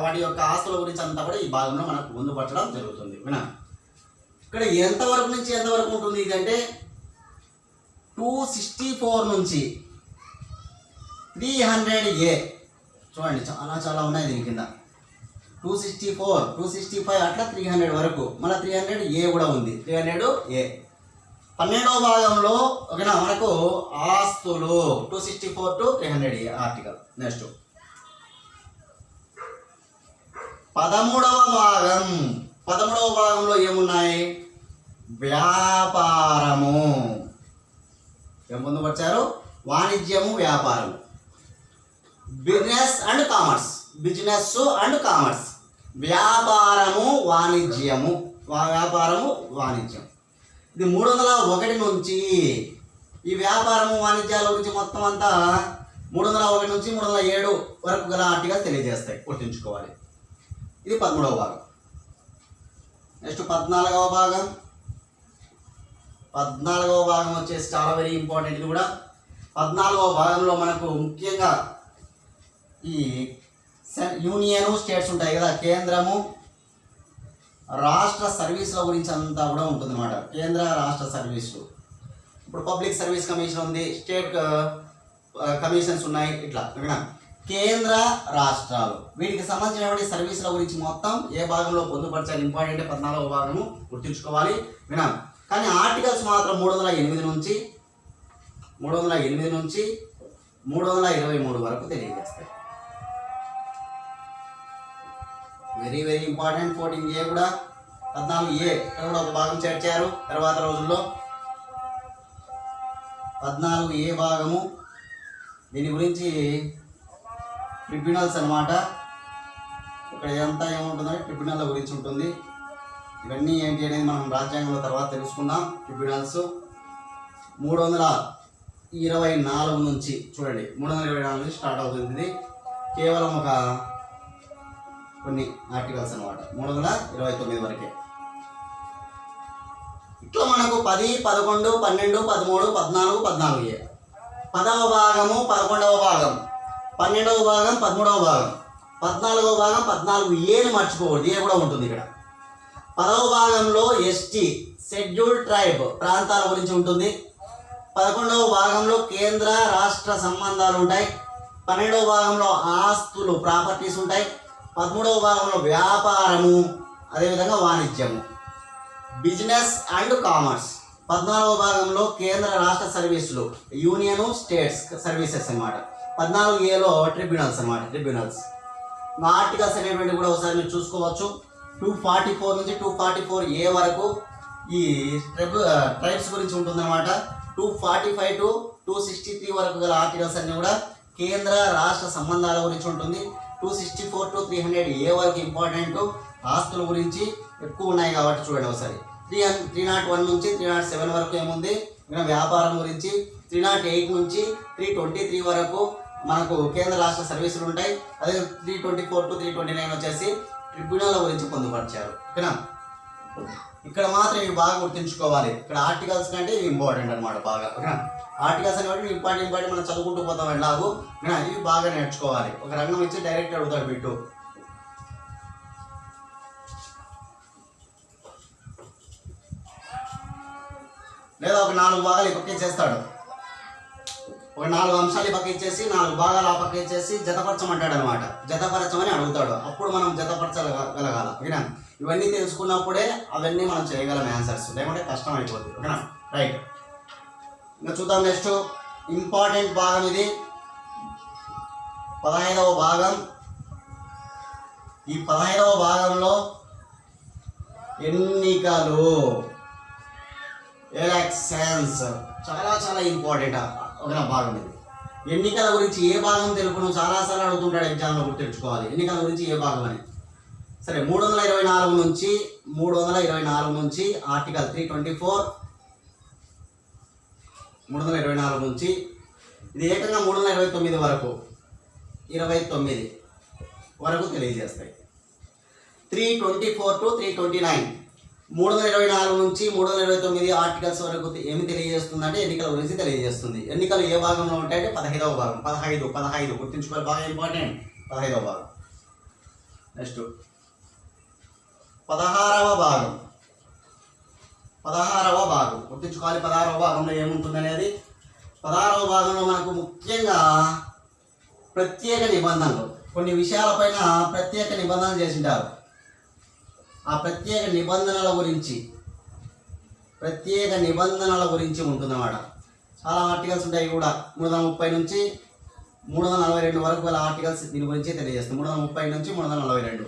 వాటి యొక్క ఆస్తుల గురించి అంతా కూడా ఈ భాగంలో మనకు పొందుపరచడం జరుగుతుంది. వినా ఇక్కడ ఎంతవరకు నుంచి ఎంతవరకు ఉంటుంది ఇదంటే 264 నుంచి 300A. చూడండి చాలా ఉన్నాయి దీని కింద. 264, 265 అట్లా 300 వరకు, మళ్ళీ 300A కూడా ఉంది. 300A 12వ భాగంలో. ఓకేనా? మనకు ఆస్తులు 264 to 300A ఆర్టికల్. నెక్స్ట్ 13వ భాగం. 13వ భాగంలో ఏమున్నాయి? వ్యాపారము. ఏం పొందుపరిచారు? వాణిజ్యము, వ్యాపారము. Business and commerce, business and commerce, వ్యాపారము, వాణిజ్యము, వ్యాపారము, వాణిజ్యం. ఇది 301 నుంచి ఈ వ్యాపారము, వాణిజ్యాల గురించి మొత్తం అంతా 301 నుంచి 307 వరకు గల ఆర్టికల్స్ తెలియజేస్తాయి. గుర్తుంచుకోవాలి. ఇది 13వ భాగం. నెక్స్ట్ 14వ భాగం. 14వ భాగం వచ్చేసి చాలా వెరీ ఇంపార్టెంట్. ఇది కూడా 14వ భాగంలో మనకు ముఖ్యంగా ఈ యూనియన్ స్టేట్స్ ఉంటాయి కదా, కేంద్రము రాష్ట్ర సర్వీసుల గురించి అంతా కూడా ఉంటుంది అన్నమాట. కేంద్ర రాష్ట్ర సర్వీసులు, ఇప్పుడు పబ్లిక్ సర్వీస్ కమిషన్ ఉంది, స్టేట్ కమిషన్స్ ఉన్నాయి, ఇట్లా. కేంద్ర రాష్ట్రాలు వీటికి సంబంధించినటువంటి సర్వీసుల గురించి మొత్తం ఏ భాగంలో పొందుపరచాలి ఇంపార్టెంట్ 14వ భాగము గుర్తుంచుకోవాలి వినాలి. కానీ ఆర్టికల్స్ మాత్రం 308 నుంచి 323 వరకు తెలియజేస్తాయి. Very very important. 14A కూడా 14A ఇక్కడ కూడా ఒక భాగం చేర్చారు తర్వాత రోజుల్లో. 14A భాగము దీని గురించి ట్రిబ్యునల్స్ అన్నమాట. ఇక్కడ ఎంత ఏముంటుందంటే ట్రిబ్యునల్ గురించి ఉంటుంది. ఇవన్నీ ఏంటి అనేది మనం రాజ్యాంగంలో తర్వాత తెలుసుకుందాం. ట్రిబ్యునల్స్ 324 నుంచి చూడండి, 324 నుంచి స్టార్ట్ అవుతుంది. ఇది కేవలం ఒక కొన్ని ఆర్టికల్స్ అనమాట. 329 వరకే. ఇట్లా మనకు 10, 11, 12, 13, 14, 14A 10వ భాగము 11వ భాగం 12వ భాగం 13వ భాగం 14వ భాగం 14Aని మర్చిపోకూడదు. ఏ కూడా ఉంటుంది ఇక్కడ. 10వ భాగంలో ఎస్టీ షెడ్యూల్డ్ ట్రైబ్ ప్రాంతాల గురించి ఉంటుంది. 11వ భాగంలో కేంద్ర రాష్ట్ర సంబంధాలు ఉంటాయి. 12వ భాగంలో ఆస్తులు ప్రాపర్టీస్ ఉంటాయి. 13వ భాగంలో వ్యాపారము అదేవిధంగా వాణిజ్యము బిజినెస్ అండ్ కామర్స్. 14వ భాగంలో కేంద్ర రాష్ట్ర సర్వీసులు యూనియన్ స్టేట్స్ సర్వీసెస్ అన్నమాట. 14Aలో ట్రిబ్యునల్స్ అన్నమాట. ట్రిబ్యునల్స్ ఆర్టికల్స్ అనేటువంటి కూడా ఒకసారి మీరు చూసుకోవచ్చు. 244 నుంచి 244A వరకు ఈ ట్రైబ్స్ గురించి ఉంటుందన్నమాట. 245 to 263 వరకు గల ఆర్టికల్స్ అన్నీ కూడా కేంద్ర రాష్ట్ర సంబంధాల గురించి ఉంటుంది. 264 to 300A వరకు ఇంపార్టెంట్ ఆస్తుల గురించి ఎక్కువ ఉన్నాయి కాబట్టి చూడండి ఒకసారి. 301 నుంచి 307 వరకు ఏముంది ఇంకా వ్యాపారం గురించి. 308 నుంచి 323 వరకు మనకు కేంద్ర రాష్ట్ర సర్వీసులు ఉంటాయి. అదే 324 to 329 వచ్చేసి ట్రిబ్యునల్ గురించి పొందుపరిచారు. ఓకేనా. ఇక్కడ మాత్రం ఇవి బాగా గుర్తుంచుకోవాలి. ఇక్కడ ఆర్టికల్స్ కంటే ఇవి ఇంపార్టెంట్ అనమాట బాగా. ఓకేనా. ఆర్టికల్స్ అనేవి ఇంపార్టెంట్ మనం చదువుకుంటూ పోతాం ఎలాగూ. ఓకేనా. ఇవి బాగా నేర్చుకోవాలి. ఒక రంగం ఇచ్చి డైరెక్ట్ అడుగుతాడు బిట్టు. లేదా ఒక 4 భాగాలు ఈ పక్క ఇచ్చేస్తాడు. ఒక 4 అంశాలు ఈ పక్క ఇచ్చేసి 4 భాగాలు ఆ పక్క ఇచ్చేసి జతపరచమంటాడు అనమాట. జతపరచమని అడుగుతాడు. అప్పుడు మనం జతపరచగలగాల. ఓకేనా. ఇవన్నీ తెలుసుకున్నప్పుడే అవన్నీ మనం చేయగలం ఆన్సర్స్, లేకుంటే కష్టం అయిపోతుంది. ఓకేనా. రైట్. ఇంకా చూద్దాం నెక్స్ట్ ఇంపార్టెంట్ భాగం ఇది 15వ భాగం. ఈ 15వ భాగంలో ఎన్నికలు ఎలక్షన్స్ చాలా చాలా ఇంపార్టెంట్ ఒక భాగం ఇది. ఎన్నికల గురించి ఏ భాగం తెలుపును చాలాసార్లు అడుగుతుంటాడు ఎగ్జామ్లో, గుర్తుంచుకోవాలి ఎన్నికల గురించి ఏ భాగం అని. సరే 324 నుంచి ఆర్టికల్ 324 324 నుంచి ఇది ఏకంగా 329 వరకు 29 వరకు తెలియజేస్తాయి. 324 to 329 324 నుంచి 329 ఆర్టికల్స్ వరకు ఏమి తెలియజేస్తుందంటే ఎన్నికల గురించి తెలియజేస్తుంది. ఎన్నికలు ఏ భాగంలో ఉంటాయంటే 15వ భాగం. 15 గుర్తుంచుకోవాలి, బాగా ఇంపార్టెంట్. 15వ భాగం. నెక్స్ట్ 16వ భాగం. 16వ భాగం గుర్తుంచుకోవాలి. 16వ భాగంలో ఏముంటుంది అనేది. 16వ భాగంలో మనకు ముఖ్యంగా ప్రత్యేక నిబంధనలు, కొన్ని విషయాలపైన ప్రత్యేక నిబంధనలు చేసింటారు. ఆ ప్రత్యేక నిబంధనల గురించి ఉంటుందన్నమాట. చాలా ఆర్టికల్స్ ఉంటాయి కూడా. 330 నుంచి 342 వరకు గల ఆర్టికల్స్ దీని గురించి తెలియజేస్తుంది. 330 నుంచి 342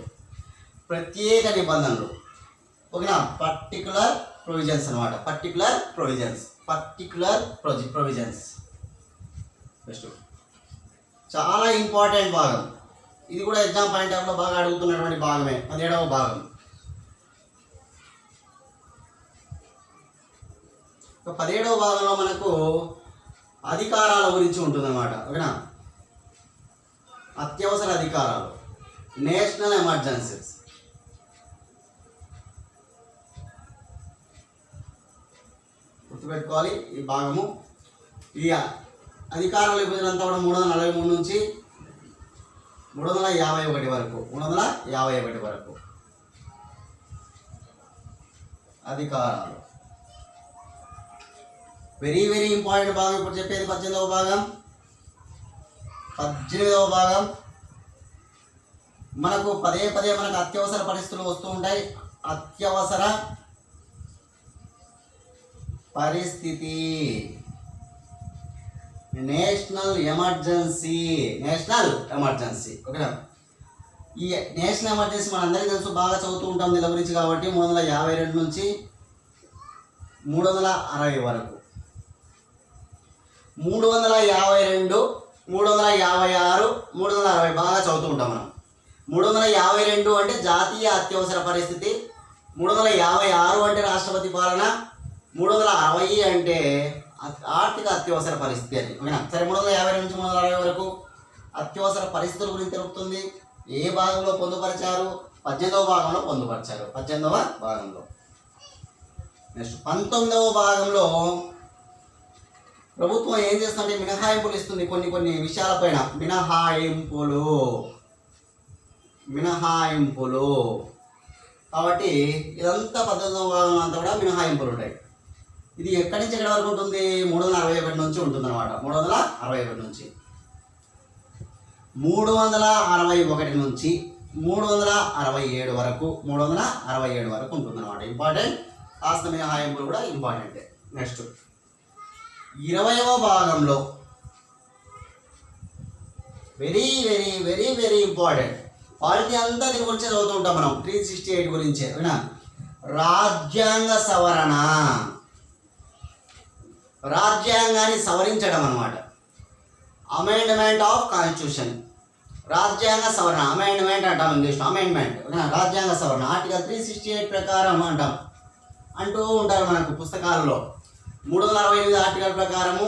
ప్రత్యేక నిబంధనలు. ఓకేనా. పర్టికులర్ ప్రొవిజన్స్ అనమాట. పర్టికులర్ ప్రొవిజన్స్ నెక్స్ట్ చాలా ఇంపార్టెంట్ భాగం. ఇది కూడా ఎగ్జామ్ పాయింట్ ఆఫ్లో బాగా అడుగుతున్నటువంటి భాగమే. 17వ భాగం. 17వ భాగంలో మనకు అధికారాల గురించి ఉంటుందన్నమాట. ఓకేనా. అత్యవసర అధికారాలు, నేషనల్ ఎమర్జెన్సీస్. గుర్తుపెట్టుకోవాలి ఈ భాగము. ఈ అధికారాల విభజనంతా కూడా 343 నుంచి 351 వరకు 351 వరకు అధికారాలు. వెరీ వెరీ ఇంపార్టెంట్ భాగం. ఇప్పుడు చెప్పేది 18వ భాగం. 18వ భాగం మనకు పదే పదే మనకు అత్యవసర పరిస్థితులు వస్తూ ఉంటాయి. అత్యవసర పరిస్థితి, నేషనల్ ఎమర్జెన్సీ. ఓకేనా? ఈ నేషనల్ ఎమర్జెన్సీ మనందరికీ తెలుసు, బాగా చదువుతూ ఉంటాం దీని గురించి కాబట్టి 352 నుంచి 360 వరకు. 352, 356, 360 బాగా చదువుతూ ఉంటాం మనం. 352 అంటే జాతీయ అత్యవసర పరిస్థితి, 356 అంటే రాష్ట్రపతి పాలన, 360 అంటే ఆర్థిక అత్యవసర పరిస్థితి అని. ఓకేనా? సరే, 352 నుంచి 360 వరకు అత్యవసర పరిస్థితుల గురించి తెలుపుతుంది. ఏ భాగంలో పొందుపరిచారు? 18వ భాగంలో పొందుపరిచారు. 18వ భాగంలో. నెక్స్ట్ 19వ భాగంలో ప్రభుత్వం ఏం చేస్తుందంటే మినహాయింపులు ఇస్తుంది కొన్ని విషయాలపైన. మినహాయింపులు కాబట్టి ఇదంతా 18వ భాగంలో అంతా కూడా మినహాయింపులు ఉంటాయి. ఇది ఎక్కడి నుంచి ఎక్కడి వరకు ఉంటుంది? 361 నుంచి ఉంటుంది అనమాట. 361 నుంచి 361 నుంచి 367 వరకు, 367 వరకు ఉంటుంది అనమాట. ఇంపార్టెంట్. కాస్త మినహాయింపులు కూడా ఇంపార్టెంటే. నెక్స్ట్ 20వ భాగంలో very very very very important. Polity అంతా దీని గురించి చదువుతూ ఉంటాం మనం. 368 గురించే. ఓకేనా? రాజ్యాంగ సవరణ, రాజ్యాంగాన్ని సవరించడం అన్నమాట. అమెండ్మెంట్ ఆఫ్ కాన్స్టిట్యూషన్, రాజ్యాంగ సవరణ. అమెండ్మెంట్ అంటాం ఇంగ్లీష్లో, అమెండ్మెంట్. రాజ్యాంగ సవరణ ఆర్టికల్ 368 ప్రకారం అంటాం, అంటూ ఉంటారు మనకు పుస్తకాలలో. 368 ఆర్టికల్ ప్రకారము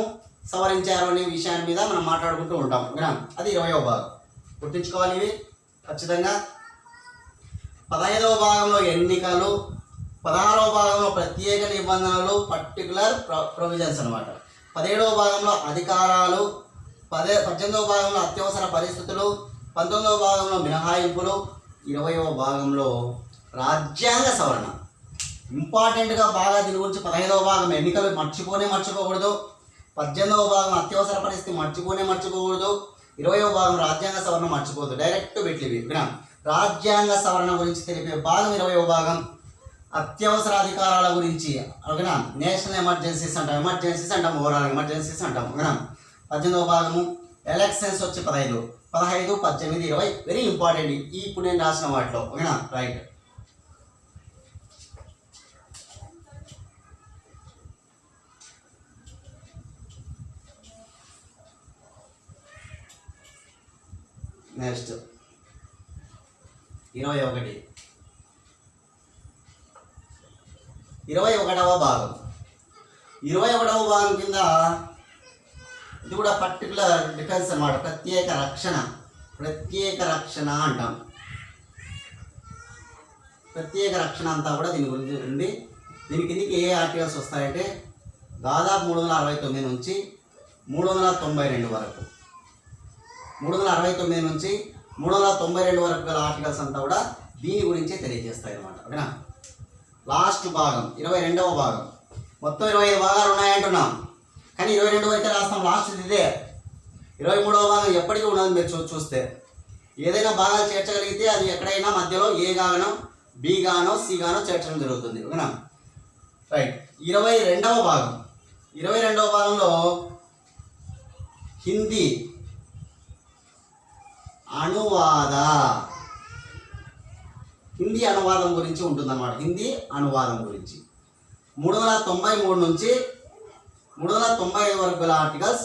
సవరించారు అనే విషయాన్ని మీద మనం మాట్లాడుకుంటూ ఉంటాం. ఓకేనా? అది 20వ భాగం. గుర్తుంచుకోవాలి ఇవి ఖచ్చితంగా. 15వ భాగంలో ఎన్నికలు, 16వ భాగంలో ప్రత్యేక నిబంధనలు, పర్టికులర్ ప్రొవిజన్స్ అనమాట. 17వ భాగంలో అధికారాలు, 18వ భాగంలో అత్యవసర పరిస్థితులు, 19వ భాగంలో మినహాయింపులు, 20వ భాగంలో రాజ్యాంగ సవరణ. ఇంపార్టెంట్గా బాగా దీని గురించి 15వ భాగం ఎన్నికలు మర్చిపోకూడదు, 18వ భాగం అత్యవసర పరిస్థితి మర్చిపోకూడదు, 20వ భాగం రాజ్యాంగ సవరణ మర్చిపోదు. డైరెక్ట్ పెట్టివి. రాజ్యాంగ సవరణ గురించి తెలిపే భాగం 20వ భాగం. అత్యవసర అధికారాల గురించి, ఓకేనా? నేషనల్ ఎమర్జెన్సీస్ అంటాం, ఓవరాల్ ఎమర్జెన్సీస్ అంటాం. ఓకేనా? 18వ భాగము. ఎలక్షన్స్ వచ్చి 15, 18, 18, 20 వెరీ ఇంపార్టెంట్. ఇప్పుడు నేను రాసిన వాటిలో. ఓకేనా? రైట్. నెక్స్ట్ 21. 21వ భాగం. 21వ భాగం కింద ఇది కూడా పర్టికులర్ డిఫెన్స్ అన్నమాట. ప్రత్యేక రక్షణ అంటాం. ప్రత్యేక రక్షణ అంతా కూడా దీని గురించి ఉంది. దీని కిందకి ఏ ఆర్టికల్స్ వస్తాయంటే దాదాపు 369 నుంచి 392 వరకు, 369 నుంచి 392 వరకు గల ఆర్టికల్స్ అంతా కూడా దీని గురించే తెలియజేస్తాయి అన్నమాట. ఓకేనా? లాస్ట్ భాగం 22వ భాగం. మొత్తం 25 భాగాలు ఉన్నాయంటున్నాం, కానీ 22 వరకే రాస్తాం. లాస్ట్ ఇదే. 23వ భాగం ఎప్పటికీ ఉండదు. మీరు చూస్తే ఏదైనా భాగాలు చేర్చగలిగితే అది ఎక్కడైనా మధ్యలో ఏ గానో బి గానో సి గానో చేర్చడం జరుగుతుంది. ఓకేనా? రైట్. 22వ భాగం. 22వ భాగంలో హిందీ అనువాదం గురించి ఉంటుందన్నమాట. హిందీ అనువాదం గురించి 393 నుంచి 390 వరకు గల ఆర్టికల్స్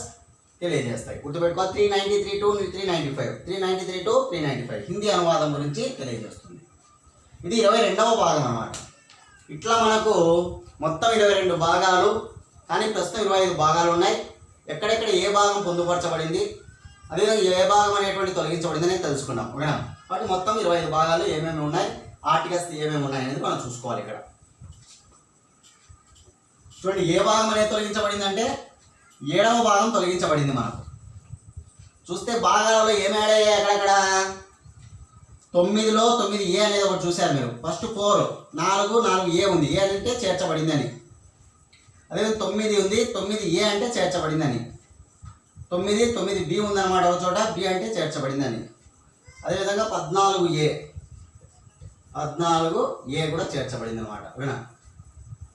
తెలియజేస్తాయి. గుర్తుపెట్టుకో. 393 to 395, 393 to 395 హిందీ అనువాదం గురించి తెలియజేస్తుంది. ఇది 22వ భాగం అన్నమాట. ఇట్లా మనకు మొత్తం 22 భాగాలు, కానీ ప్రస్తుతం 25 భాగాలు ఉన్నాయి. ఎక్కడెక్కడ ఏ భాగం పొందుపరచబడింది, అదేవిధంగా ఏ భాగం అనేటువంటి తొలగించబడింది అనేది తెలుసుకున్నాం. ఓకేనా? వాటి మొత్తం 25 భాగాలు ఏమేమి ఉన్నాయి, ఆర్టికల్స్ ఏమేమి ఉన్నాయి అనేది మనం చూసుకోవాలి. ఇక్కడ చూడండి, ఏ భాగం అనేది తొలగించబడింది అంటే 7వ భాగం తొలగించబడింది. మనకు చూస్తే భాగాలలో ఏమి యాడ్ అయ్యాయి? అక్కడక్కడ 9లో 9A అనేది ఒకటి చూశారు మీరు. ఫస్ట్ 4, 4A ఉంది. ఏ అంటే చేర్చబడింది అని. అదేవిధంగా 9 ఉంది, 9A అంటే చేర్చబడింది అని. 9 బి ఉందన్నమాట ఒక చోట, బి అంటే చేర్చబడిందని. అదేవిధంగా 14 ఏ కూడా చేర్చబడింది అనమాట. ఓకేనా?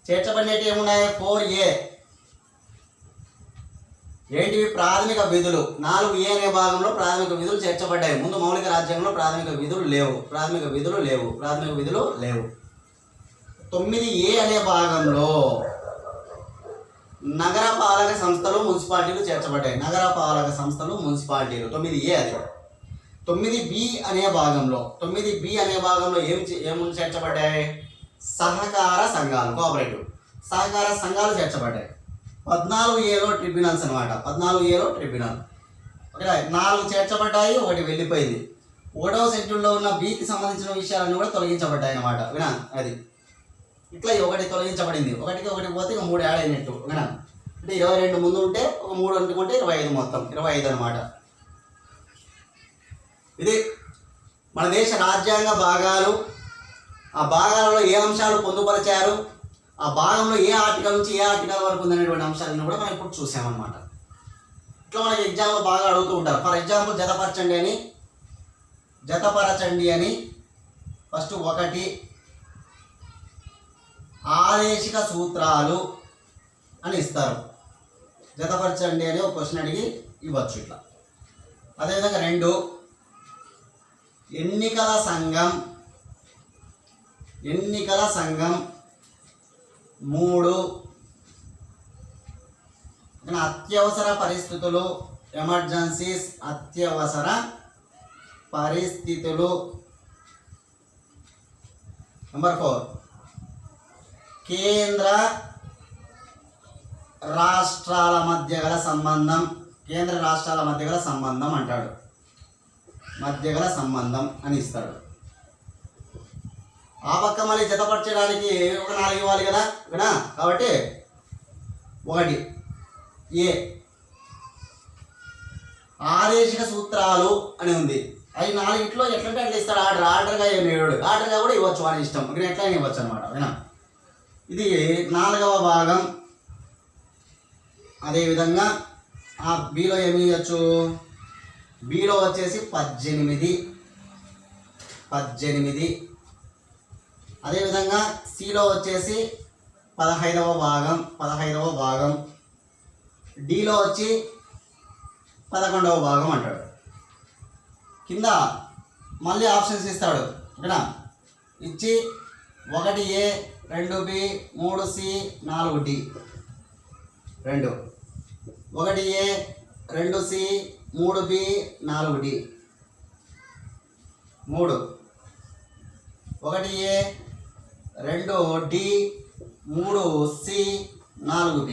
చేర్చబడినట్టు ఏమున్నాయి? 4A ఏంటివి? ప్రాథమిక విధులు. 4A అనే భాగంలో ప్రాథమిక విధులు చేర్చబడ్డాయి. ముందు మౌలిక రాజ్యాంగంలో ప్రాథమిక విధులు లేవు. 9A అనే భాగంలో నగరపాలక సంస్థలు, మున్సిపాలిటీలు చేర్చబడ్డాయి. నగరపాలక సంస్థలు, మున్సిపాలిటీలు 9A అది. 9B అనే భాగంలో ఏమి చేర్చబడ్డాయి? సహకార సంఘాలు, కోఆపరేటివ్ సహకార సంఘాలు చేర్చబడ్డాయి. 14Aలో ట్రిబ్యునల్స్ అనమాట. 14Aలో ట్రిబ్యునల్. ఓకే, 4 చేర్చబడ్డాయి, 1 వెళ్ళిపోయింది. 1వ షెడ్యూల్లో ఉన్న బికి సంబంధించిన విషయాలన్నీ కూడా తొలగించబడ్డాయి అనమాట. ఓకేనా? అది ఇట్లా 1 తొలగించబడింది. 1కి 1 పోతే ఇక 3 యాడ్ అయినట్టు. ఓకేనా? అంటే 22 ముందు ఉంటే ఒక 3 అనుకుంటే 25, మొత్తం 25 అనమాట. ఇది మన దేశ రాజ్యాంగ భాగాలు. ఆ భాగాలలో ఏ అంశాలు పొందుపరిచారు, ఆ భాగంలో ఏ ఆర్టికల్ నుంచి ఏ ఆర్టికల్ వరకు ఉందనేటువంటి అంశాలను కూడా మనం ఇప్పుడు చూసామన్నమాట. ఇట్లా మనకి ఎగ్జామ్లో బాగా అడుగుతూ ఉంటారు. ఫర్ ఎగ్జాంపుల్ జతపరచండి అని ఫస్ట్ 1 ఆదేశిక సూత్రాలు అని ఇస్తారు. జతపరచండి అని ఒక క్వశ్చన్ అడిగి ఇవ్వచ్చు ఇట్లా. అదేవిధంగా 2 ఎన్నికల సంఘం 3 అత్యవసర పరిస్థితులు, ఎమర్జెన్సీస్, అత్యవసర పరిస్థితులు. నెంబర్ 4 కేంద్ర రాష్ట్రాల మధ్య గల సంబంధం అంటాడు. మధ్య గల సంబంధం అని ఇస్తాడు. ఆ పక్క మళ్ళీ జతపరచడానికి ఒక 4 ఇవ్వాలి కదా. ఓకేనా? కాబట్టి 1 ఏ ఆదేశిక సూత్రాలు అని ఉంది. అవి 4 ఎట్లంటే అట్లా ఇస్తాడు. ఆర్డర్గా ఏమేడు, ఆర్డర్గా కూడా ఇవ్వచ్చు అని ఇష్టం. ఇక్కడ ఎట్లా ఇవ్వచ్చు అనమాట. ఓకేనా? ఇది 4వ భాగం. అదేవిధంగా ఆ బిలో ఏమి ఇవ్వచ్చు? బిలో వచ్చేసి 18. అదేవిధంగా సిలో వచ్చేసి 15వ భాగం. డిలో వచ్చి 11వ భాగం అంటాడు. కింద మళ్ళీ ఆప్షన్స్ ఇస్తాడు. ఓకేనా? ఇచ్చి 1A 2B 3C 4D 2 1A 2C 3B 4D 3 1A 2D 3C 4D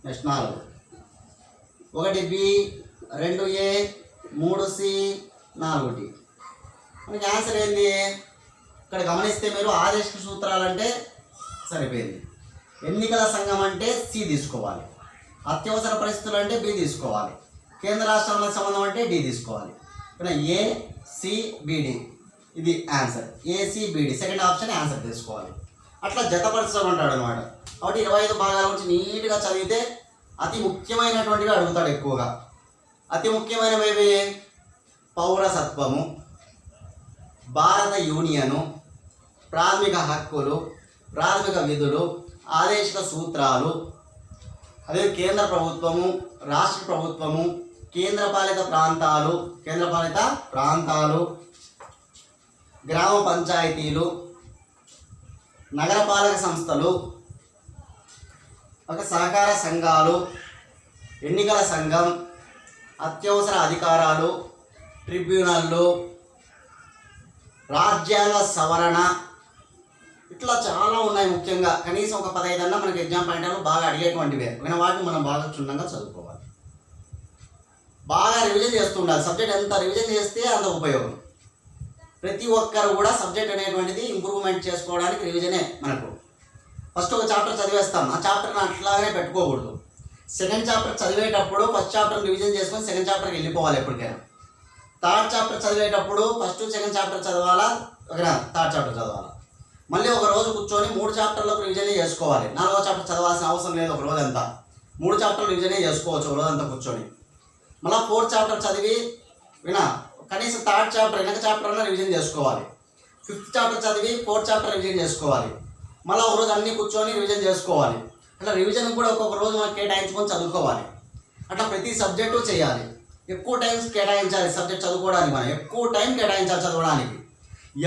next 4 1B 2A 3C 4D. మనకి ఆన్సర్ ఏంది? ఇక్కడ గమనిస్తే మీరు ఆదేశిక సూత్రాలు అంటే సరిపోయింది. ఎన్నికల సంఘం అంటే సి తీసుకోవాలి. అత్యవసర పరిస్థితులు అంటే బి తీసుకోవాలి. కేంద్ర రాష్ట్రాల సంబంధం అంటే డి తీసుకోవాలి. ఇక్కడ ACBD ఇది answer. ACBD second option answer తీసుకోవాలి. అట్లా జతపరచమంటాడు అనమాట. కాబట్టి 25 భాగాల గురించి నీట్గా చదివితే అతి ముఖ్యమైనటువంటివి అడుగుతాడు ఎక్కువగా. అతి ముఖ్యమైనవి పౌరసత్వము, భారత యూనియను, ప్రాథమిక హక్కులు, ప్రాథమిక విధులు, ఆదేశిక సూత్రాలు, అదే కేంద్ర ప్రభుత్వము, రాష్ట్ర ప్రభుత్వము, కేంద్రపాలిత ప్రాంతాలు, గ్రామ పంచాయతీలు, నగరపాలక సంస్థలు, ఒక సహకార సంఘాలు, ఎన్నికల సంఘం, అత్యవసర అధికారాలు, ట్రిబ్యునల్లు, రాజ్యాంగ సవరణ, ఇట్లా చాలా ఉన్నాయి. ముఖ్యంగా కనీసం ఒక 15 అన్నా మనకి ఎగ్జామ్ పాయింట్లు బాగా అడిగేటువంటివే. వాటిని మనం బాగా క్షుణ్ణంగా చదువుకోవాలి. బాగా రివిజన్ చేస్తుండాలి. సబ్జెక్ట్ ఎంత రివిజన్ చేస్తే అంత ఉపయోగం. ప్రతి ఒక్కరు కూడా సబ్జెక్ట్ అనేటువంటిది ఇంప్రూవ్మెంట్ చేసుకోవడానికి రివిజనే మనకు. ఫస్ట్ ఒక చాప్టర్ చదివేస్తాం, ఆ చాప్టర్ని అట్లాగే పెట్టుకోకూడదు. సెకండ్ చాప్టర్ చదివేటప్పుడు ఫస్ట్ చాప్టర్ రివిజన్ చేసుకొని సెకండ్ చాప్టర్కి వెళ్ళిపోవాలి. ఎప్పటికైనా థర్డ్ చాప్టర్ చదివేటప్పుడు ఫస్ట్ సెకండ్ చాప్టర్ చదవాలా, థర్డ్ చాప్టర్ చదవాలా. మళ్ళీ ఒక రోజు కూర్చొని 3 చాప్టర్లకు రివిజనే చేసుకోవాలి. 4వ చాప్టర్ చదవాల్సిన అవసరం లేదు. ఒక రోజంతా 3 చాప్టర్లు రివిజనే చేసుకోవచ్చు ఒక రోజంతా కూర్చొని. మళ్ళీ 4th చాప్టర్ చదివి కనీసం 3rd చాప్టర్ వెనక చాప్టర్ అన్న రివిజన్ చేసుకోవాలి. 5th చాప్టర్ చదివి 4th చాప్టర్ రివిజన్ చేసుకోవాలి. మళ్ళీ ఒక రోజు అన్నీ కూర్చొని రివిజన్ చేసుకోవాలి. అట్లా రివిజన్ కూడా ఒక్కొక్క రోజు మనం కేటాయించుకొని చదువుకోవాలి. అట్లా ప్రతి సబ్జెక్టు చేయాలి. ఎక్కువ టైం కేటాయించాలి సబ్జెక్ట్ చదువుకోవడానికి, మనం ఎక్కువ టైం కేటాయించాలి చదవడానికి.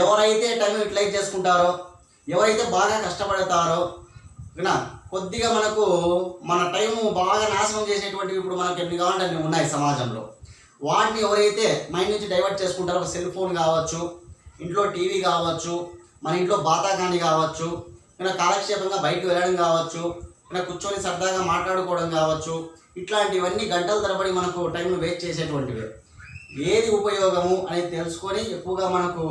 ఎవరైతే టైం యూటిలైజ్ చేసుకుంటారో, ఎవరైతే బాగా కష్టపడతారో కొద్దిగా మనకు మన టైం బాగా నాశనం చేసేటువంటివి ఇప్పుడు మనకు ఎన్ని కావాలంటే అన్ని ఉన్నాయి సమాజంలో. వాటిని ఎవరైతే మైండ్ నుంచి డైవర్ట్ చేసుకుంటారో, ఒక సెల్ ఫోన్ కావచ్చు, ఇంట్లో టీవీ కావచ్చు, మన ఇంట్లో బాతాకాని కావచ్చు, కాలక్షేపంగా బయటకు వెళ్ళడం కావచ్చు, కూర్చొని సరదాగా మాట్లాడుకోవడం కావచ్చు, ఇట్లాంటివన్నీ గంటల తరబడి మనకు టైంను వేస్ట్ చేసేటువంటివి. ఏది ఉపయోగము అనేది తెలుసుకొని ఎక్కువగా మనకు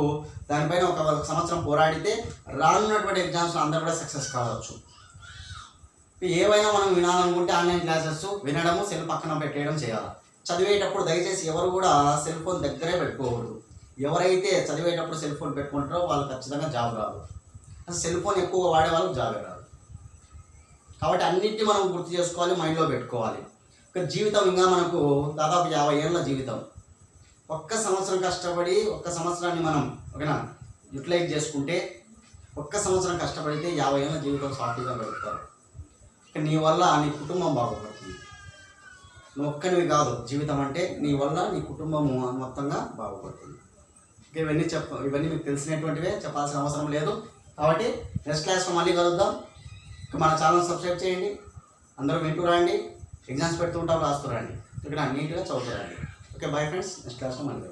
దానిపైన ఒక సంవత్సరం పోరాడితే రానున్నటువంటి ఎగ్జామ్స్ అందరూ కూడా సక్సెస్ కావచ్చు. ఏవైనా మనం వినాలనుకుంటే ఆన్లైన్ క్లాసెస్ వినడము, సెల్ పక్కన పెట్టేయడం చేయాలి. చదివేటప్పుడు దయచేసి ఎవరు కూడా సెల్ ఫోన్ దగ్గరే పెట్టుకోకూడదు. ఎవరైతే చదివేటప్పుడు సెల్ ఫోన్ పెట్టుకుంటారో వాళ్ళు ఖచ్చితంగా జాబ్ రాదు. అసలు సెల్ ఫోన్ ఎక్కువ వాడే వాళ్ళకి జాబే రాదు. కాబట్టి అన్నింటినీ మనం గుర్తు చేసుకోవాలి, మైండ్లో పెట్టుకోవాలి. ఇక జీవితం ఇంకా మనకు దాదాపు 50 ఏళ్ళ జీవితం. ఒక్క సంవత్సరం కష్టపడి ఒక్క సంవత్సరాన్ని మనం యూటిలైజ్ చేసుకుంటే, ఒక్క సంవత్సరం కష్టపడితే 50 ఏళ్ళ జీవితం సాఫీగా గడుపుతారు. నీ వల్ల నీ కుటుంబం బాగుపడుతుంది. నువ్వు ఒక్కనివి కాదు, జీవితం అంటే నీ వల్ల నీ కుటుంబం మొత్తంగా బాగుపడుతుంది. ఇవన్నీ మీకు తెలిసినటువంటివే, చెప్పాల్సిన అవసరం లేదు. కాబట్టి నెక్స్ట్ క్లాస్లో మళ్ళీ కలుద్దాం. మన ఛానల్ సబ్స్క్రైబ్ చేయండి. అందరూ వింటూ రండి, ఎగ్జామ్స్ పెడుతుంటాం, రాస్తూ రండి, నీట్గా చదువుతూ రండి. Okay, bye friends. నెక్స్ట్ క్లాస్లో మళ్ళీ